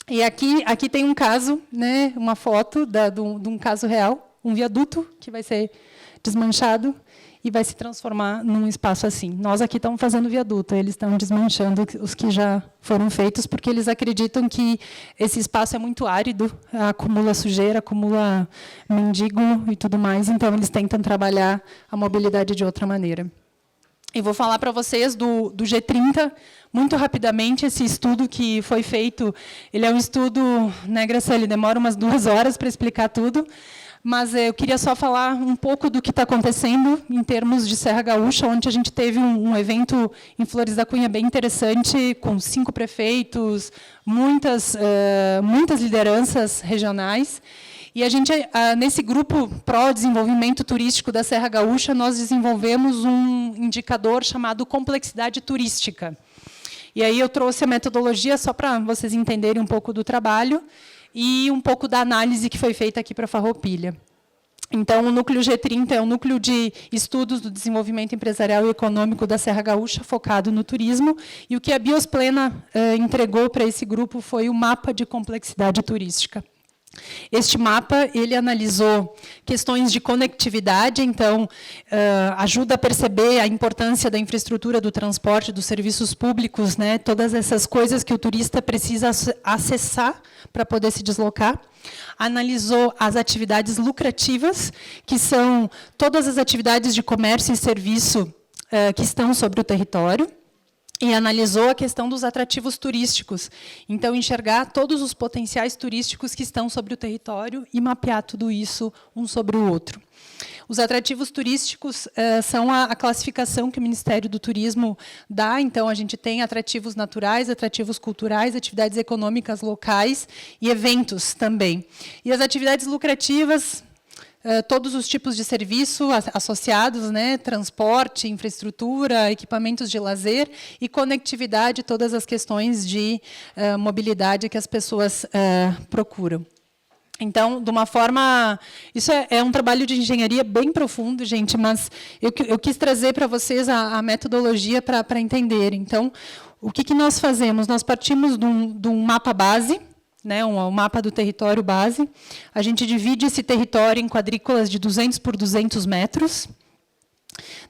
E aqui tem um caso, né, uma foto de um caso real, um viaduto que vai ser desmanchado e vai se transformar num espaço assim. Nós aqui estamos fazendo viaduto, eles estão desmanchando os que já foram feitos, porque eles acreditam que esse espaço é muito árido, acumula sujeira, acumula mendigo e tudo mais, então eles tentam trabalhar a mobilidade de outra maneira. E vou falar para vocês do G30, muito rapidamente, esse estudo que foi feito, ele é um estudo, né, Graciela, demora umas 2 horas para explicar tudo, mas eu queria só falar um pouco do que está acontecendo em termos de Serra Gaúcha, onde a gente teve um evento em Flores da Cunha bem interessante, com 5 prefeitos, muitas lideranças regionais. E a gente, nesse grupo pró-desenvolvimento turístico da Serra Gaúcha, nós desenvolvemos um indicador chamado complexidade turística. E aí eu trouxe a metodologia só para vocês entenderem um pouco do trabalho e um pouco da análise que foi feita aqui para Farroupilha. Então, o Núcleo G30 é um núcleo de estudos do desenvolvimento empresarial e econômico da Serra Gaúcha, focado no turismo, e o que a Biosplena entregou para esse grupo foi o mapa de complexidade turística. Este mapa ele analisou questões de conectividade, então ajuda a perceber a importância da infraestrutura do transporte, dos serviços públicos, né, todas essas coisas que o turista precisa acessar para poder se deslocar. Analisou as atividades lucrativas, que são todas as atividades de comércio e serviço que estão sobre o território. E analisou a questão dos atrativos turísticos. Então, enxergar todos os potenciais turísticos que estão sobre o território e mapear tudo isso um sobre o outro. Os atrativos turísticos são a classificação que o Ministério do Turismo dá. Então, a gente tem atrativos naturais, atrativos culturais, atividades econômicas locais e eventos também. E as atividades lucrativas, todos os tipos de serviço associados, né, transporte, infraestrutura, equipamentos de lazer e conectividade, todas as questões de mobilidade que as pessoas procuram. Então, de uma forma... Isso é um trabalho de engenharia bem profundo, gente, mas eu quis trazer para vocês a metodologia para entender. Então, o que nós fazemos? Nós partimos de um mapa base, né, um mapa do território base. A gente divide esse território em quadrículas de 200 por 200 metros.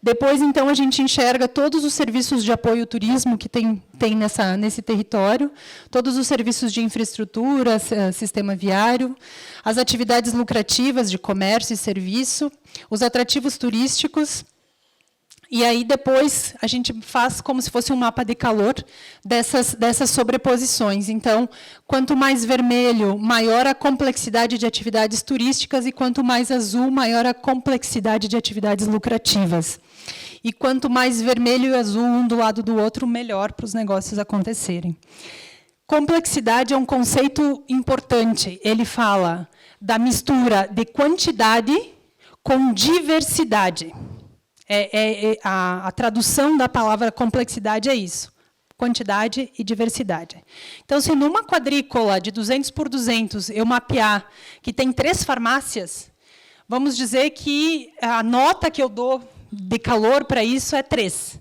Depois, então, a gente enxerga todos os serviços de apoio ao turismo que tem nesse território, todos os serviços de infraestrutura, sistema viário, as atividades lucrativas de comércio e serviço, os atrativos turísticos. E aí, depois, a gente faz como se fosse um mapa de calor dessas sobreposições. Então, quanto mais vermelho, maior a complexidade de atividades turísticas, e quanto mais azul, maior a complexidade de atividades lucrativas. E quanto mais vermelho e azul, um do lado do outro, melhor para os negócios acontecerem. Complexidade é um conceito importante. Ele fala da mistura de quantidade com diversidade. A tradução da palavra complexidade é isso, quantidade e diversidade. Então, se numa quadrícula de 200 por 200 eu mapear que tem 3 farmácias, vamos dizer que a nota que eu dou de calor para isso é 3.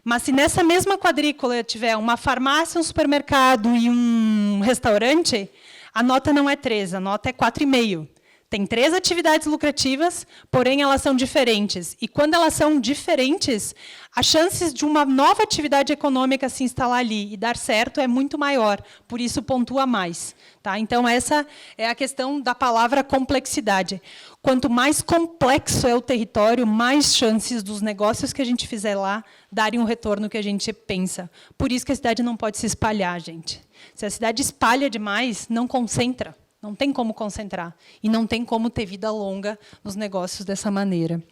Mas se nessa mesma quadrícula eu tiver uma farmácia, um supermercado e um restaurante, a nota não é 3, a nota é 4,5. Tem 3 atividades lucrativas, porém elas são diferentes. E quando elas são diferentes, as chances de uma nova atividade econômica se instalar ali e dar certo é muito maior, por isso pontua mais. Tá? Então, essa é a questão da palavra complexidade. Quanto mais complexo é o território, mais chances dos negócios que a gente fizer lá darem o retorno que a gente pensa. Por isso que a cidade não pode se espalhar, gente. Se a cidade espalha demais, não concentra. Não tem como concentrar. E não tem como ter vida longa nos negócios dessa maneira.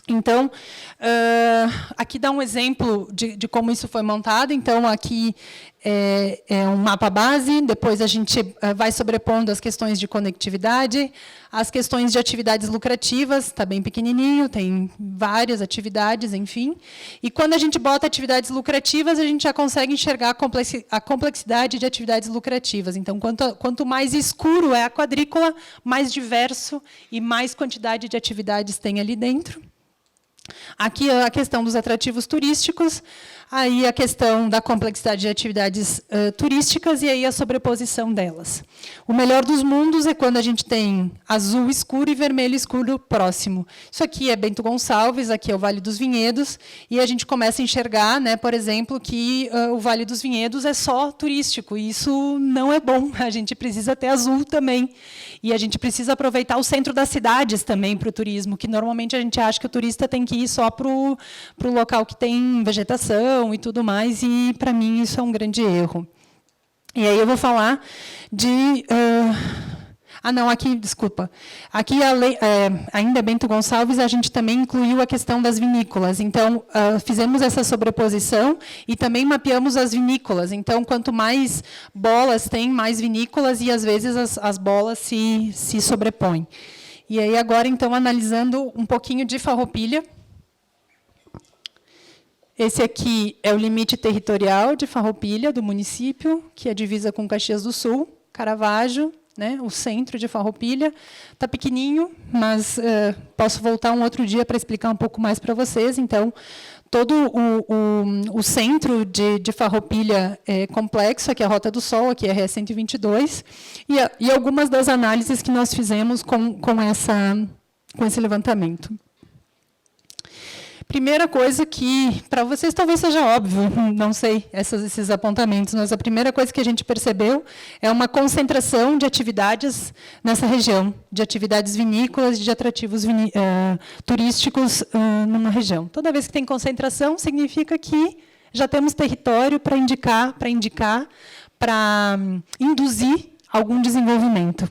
Então, aqui dá um exemplo de como isso foi montado. Então, aqui é um mapa base, depois a gente vai sobrepondo as questões de conectividade, as questões de atividades lucrativas, está bem pequenininho, tem várias atividades, enfim. E quando a gente bota atividades lucrativas, a gente já consegue enxergar a complexidade de atividades lucrativas. Então, quanto mais escuro é a quadrícula, mais diverso e mais quantidade de atividades tem ali dentro. Aqui a questão dos atrativos turísticos, aí a questão da complexidade de atividades turísticas e aí a sobreposição delas. O melhor dos mundos é quando a gente tem azul escuro e vermelho escuro próximo. Isso aqui é Bento Gonçalves, aqui é o Vale dos Vinhedos, e a gente começa a enxergar, né, por exemplo, que o Vale dos Vinhedos é só turístico, e isso não é bom, a gente precisa ter azul também. E a gente precisa aproveitar o centro das cidades também para o turismo, que normalmente a gente acha que o turista tem que ir só para o local que tem vegetação e tudo mais, e, para mim, isso é um grande erro. E aí eu vou falar de Ah, não, aqui, desculpa. Aqui, ainda Bento Gonçalves, a gente também incluiu a questão das vinícolas. Então, fizemos essa sobreposição e também mapeamos as vinícolas. Então, quanto mais bolas tem, mais vinícolas, e, às vezes, as bolas se sobrepõem. E aí, agora, então, analisando um pouquinho de Farroupilha. Esse aqui é o limite territorial de Farroupilha, do município, que é divisa com Caxias do Sul, Caravaggio, né, o centro de Farroupilha. Está pequenininho, mas posso voltar um outro dia para explicar um pouco mais para vocês. Então, todo o centro de Farroupilha é complexo, aqui é a Rota do Sol, aqui é a RE-122, e algumas das análises que nós fizemos com esse levantamento. Primeira coisa que, para vocês, talvez seja óbvio, não sei, esses apontamentos, mas a primeira coisa que a gente percebeu é uma concentração de atividades nessa região, de atividades vinícolas, de atrativos turísticos numa região. Toda vez que tem concentração, significa que já temos território para indicar, para induzir algum desenvolvimento.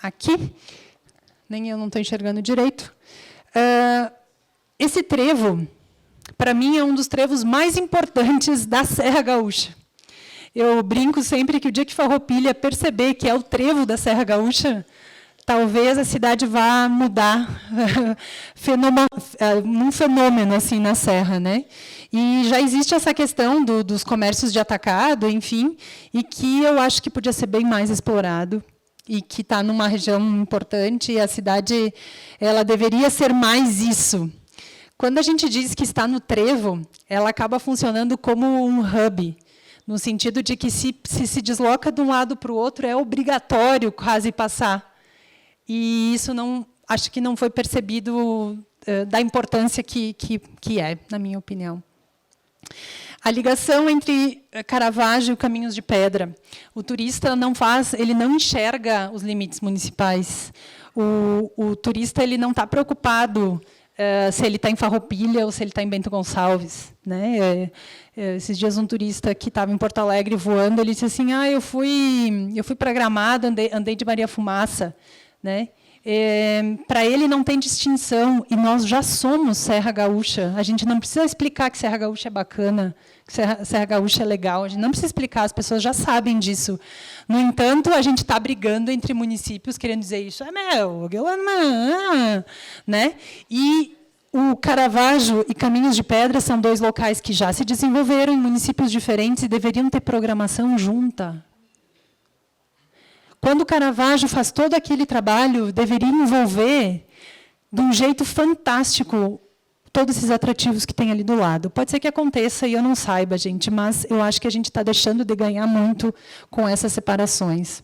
Aqui, nem eu não estou enxergando direito. Esse trevo, para mim, é um dos trevos mais importantes da Serra Gaúcha. Eu brinco sempre que o dia que Farroupilha perceber que é o trevo da Serra Gaúcha, talvez a cidade vá mudar um fenômeno assim na Serra, né? E já existe essa questão dos comércios de atacado, enfim, e que eu acho que podia ser bem mais explorado, e que está numa região importante, e a cidade ela deveria ser mais isso. Quando a gente diz que está no trevo, ela acaba funcionando como um hub, no sentido de que se desloca de um lado para o outro, é obrigatório quase passar. E isso acho que não foi percebido da importância que é, na minha opinião. A ligação entre Caravaggio e Caminhos de Pedra. O turista ele não enxerga os limites municipais. O turista ele não está preocupado se ele está em Farroupilha ou se ele está em Bento Gonçalves, né? Esses dias um turista que estava em Porto Alegre voando, ele disse assim: eu fui para Gramado, andei de Maria Fumaça, né? Para ele não tem distinção, e nós já somos Serra Gaúcha. A gente não precisa explicar que Serra Gaúcha é bacana, que Serra Gaúcha é legal, a gente não precisa explicar, as pessoas já sabem disso. No entanto, a gente está brigando entre municípios, querendo dizer isso é meu, aquilo é meu, né? E o Caravaggio e Caminhos de Pedra são dois locais que já se desenvolveram em municípios diferentes e deveriam ter programação junta. Quando o Caravaggio faz todo aquele trabalho, deveria envolver, de um jeito fantástico, todos esses atrativos que tem ali do lado. Pode ser que aconteça e eu não saiba, gente, mas eu acho que a gente está deixando de ganhar muito com essas separações.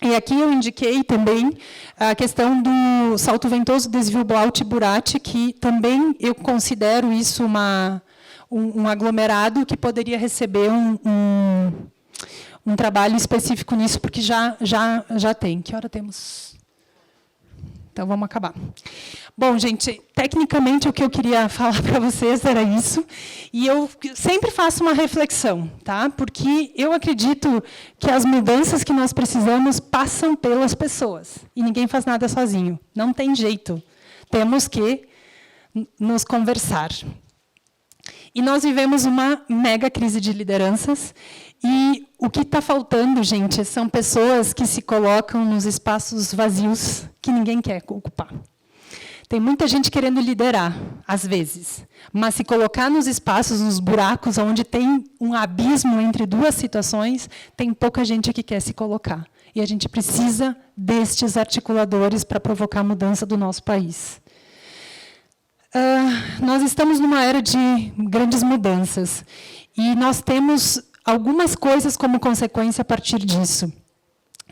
E aqui eu indiquei também a questão do Salto Ventoso, Desvio Blaut e Burati, que também eu considero isso um aglomerado que poderia receber um trabalho específico nisso, porque já tem. Que hora temos? Então, vamos acabar. Bom, gente, tecnicamente, o que eu queria falar para vocês era isso. E eu sempre faço uma reflexão, tá? Porque eu acredito que as mudanças que nós precisamos passam pelas pessoas. E ninguém faz nada sozinho. Não tem jeito. Temos que nos conversar. E nós vivemos uma mega crise de lideranças. E o que está faltando, gente, são pessoas que se colocam nos espaços vazios que ninguém quer ocupar. Tem muita gente querendo liderar, às vezes, mas se colocar nos espaços, nos buracos, onde tem um abismo entre duas situações, tem pouca gente que quer se colocar. E a gente precisa destes articuladores para provocar a mudança do nosso país. Nós estamos numa era de grandes mudanças. E nós temos algumas coisas como consequência a partir disso.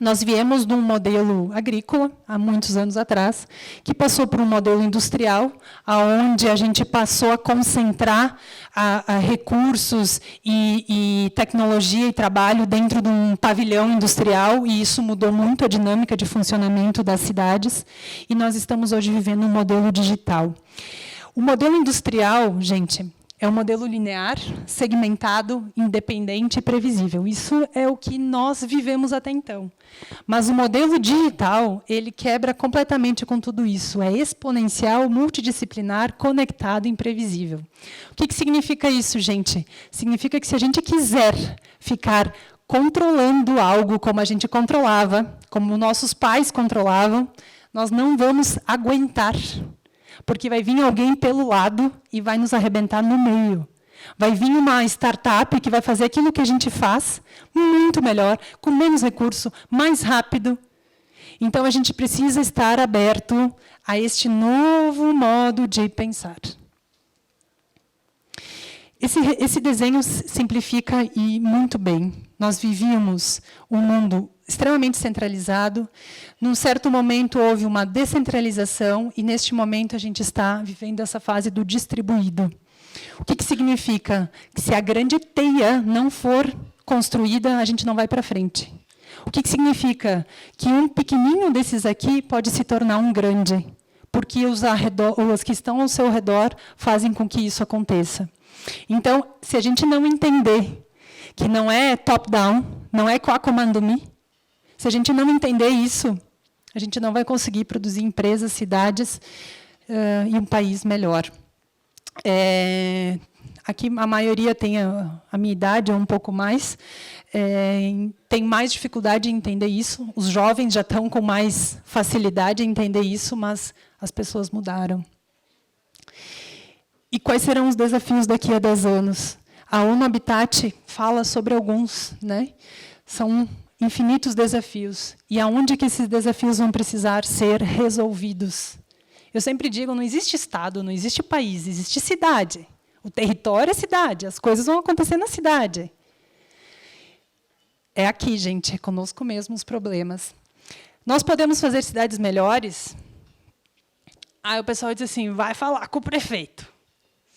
Nós viemos de um modelo agrícola, há muitos anos atrás, que passou por um modelo industrial, onde a gente passou a concentrar recursos e tecnologia e trabalho dentro de um pavilhão industrial, e isso mudou muito a dinâmica de funcionamento das cidades, e nós estamos hoje vivendo um modelo digital. O modelo industrial, gente, É um modelo linear, segmentado, independente e previsível. Isso é o que nós vivemos até então. Mas o modelo digital, ele quebra completamente com tudo isso. É exponencial, multidisciplinar, conectado e imprevisível. O que significa isso, gente? Significa que se a gente quiser ficar controlando algo como a gente controlava, como nossos pais controlavam, nós não vamos aguentar. Porque vai vir alguém pelo lado e vai nos arrebentar no meio. Vai vir uma startup que vai fazer aquilo que a gente faz muito melhor, com menos recurso, mais rápido. Então, a gente precisa estar aberto a este novo modo de pensar. Esse desenho simplifica e muito bem. Nós vivíamos um mundo extremamente centralizado. Num certo momento, houve uma descentralização, e, neste momento, a gente está vivendo essa fase do distribuído. O que significa? Que, se a grande teia não for construída, a gente não vai para frente. O que significa? Que um pequenininho desses aqui pode se tornar um grande, porque os que estão ao seu redor fazem com que isso aconteça. Então, se a gente não entender que não é top-down, não é qua comando me, se a gente não entender isso, a gente não vai conseguir produzir empresas, cidades e um país melhor. Aqui a maioria tem a minha idade ou um pouco mais, tem mais dificuldade em entender isso. Os jovens já estão com mais facilidade em entender isso, mas as pessoas mudaram. E quais serão os desafios daqui a 10 anos? A ONU Habitat fala sobre alguns, né? São infinitos desafios. E aonde que esses desafios vão precisar ser resolvidos? Eu sempre digo, não existe Estado, não existe país, existe cidade. O território é cidade, as coisas vão acontecer na cidade. É aqui, gente, é conosco mesmo os problemas. Nós podemos fazer cidades melhores? Aí o pessoal diz assim, vai falar com o prefeito.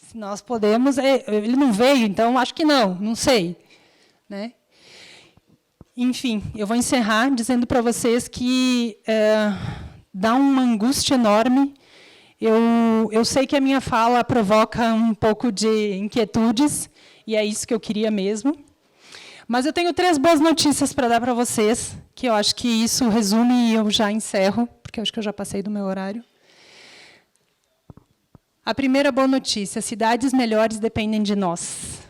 Se nós podemos, ele não veio, então acho que não sei. Né? Enfim, eu vou encerrar dizendo para vocês que dá uma angústia enorme. Eu sei que a minha fala provoca um pouco de inquietudes, e é isso que eu queria mesmo. Mas eu tenho 3 boas notícias para dar para vocês, que eu acho que isso resume e eu já encerro, porque eu acho que eu já passei do meu horário. A primeira boa notícia, cidades melhores dependem de nós.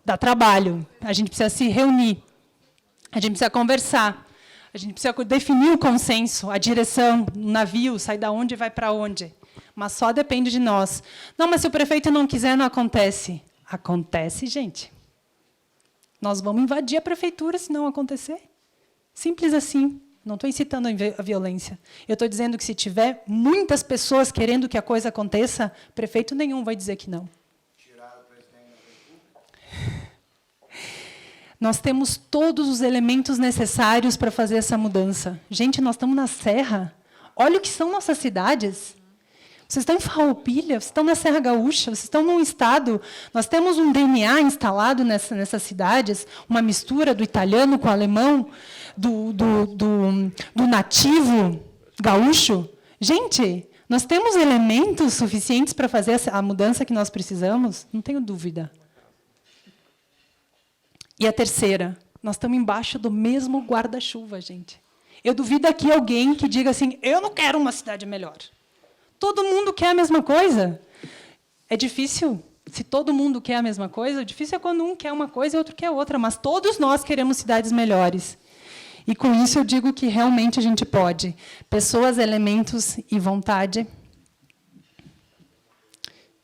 Dá trabalho, a gente precisa se reunir, a gente precisa conversar, a gente precisa definir o consenso, a direção, o navio, sai da onde e vai para onde. Mas só depende de nós. Não, mas se o prefeito não quiser, não acontece. Acontece, gente. Nós vamos invadir a prefeitura se não acontecer. Simples assim. Não estou incitando a violência. Eu estou dizendo que, se tiver muitas pessoas querendo que a coisa aconteça, prefeito nenhum vai dizer que não. Tirar o presidente da República. Nós temos todos os elementos necessários para fazer essa mudança. Gente, nós estamos na Serra. Olha o que são nossas cidades. Vocês estão em Farroupilha, vocês estão na Serra Gaúcha, vocês estão num estado. Nós temos um DNA instalado nessas cidades, uma mistura do italiano com o alemão, do nativo gaúcho. Gente, nós temos elementos suficientes para fazer a mudança que nós precisamos? Não tenho dúvida. E a terceira, nós estamos embaixo do mesmo guarda-chuva, gente. Eu duvido aqui alguém que diga assim, eu não quero uma cidade melhor. Todo mundo quer a mesma coisa. É difícil. Se todo mundo quer a mesma coisa, o difícil é quando um quer uma coisa e outro quer outra. Mas todos nós queremos cidades melhores. E, com isso, eu digo que realmente a gente pode. Pessoas, elementos e vontade.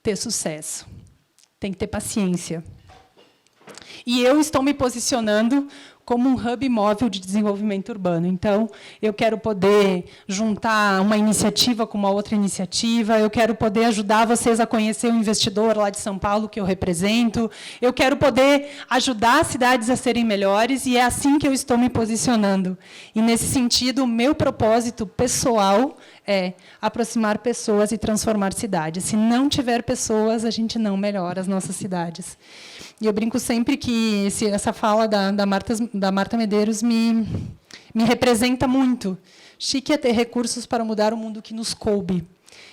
Ter sucesso. Tem que ter paciência. E eu estou me posicionando como um hub móvel de desenvolvimento urbano. Então, eu quero poder juntar uma iniciativa com uma outra iniciativa, eu quero poder ajudar vocês a conhecer o investidor lá de São Paulo que eu represento, eu quero poder ajudar as cidades a serem melhores, e é assim que eu estou me posicionando. E, nesse sentido, o meu propósito pessoal é aproximar pessoas e transformar cidades. Se não tiver pessoas, a gente não melhora as nossas cidades. E eu brinco sempre que essa fala da Marta Medeiros me representa muito. Chique é ter recursos para mudar o mundo que nos coube.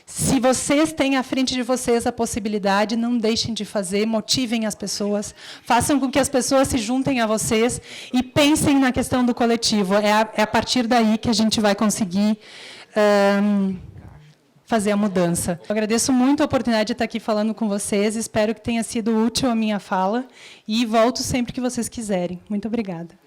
Se vocês têm à frente de vocês a possibilidade, não deixem de fazer, motivem as pessoas, façam com que as pessoas se juntem a vocês e pensem na questão do coletivo. É a partir daí que a gente vai conseguir fazer a mudança. Eu agradeço muito a oportunidade de estar aqui falando com vocês, espero que tenha sido útil a minha fala e volto sempre que vocês quiserem. Muito obrigada.